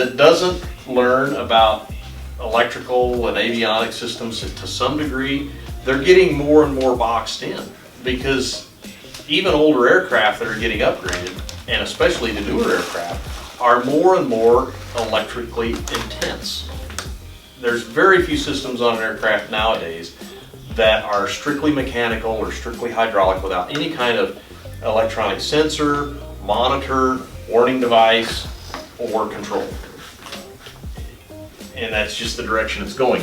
that doesn't learn about electrical and avionics systems to some degree, they're getting more and more boxed in, because even older aircraft that are getting upgraded, and especially the newer aircraft, are more and more electrically intense. There's very few systems on an aircraft nowadays that are strictly mechanical or strictly hydraulic without any kind of electronic sensor, monitor, warning device, or control. And that's just the direction it's going.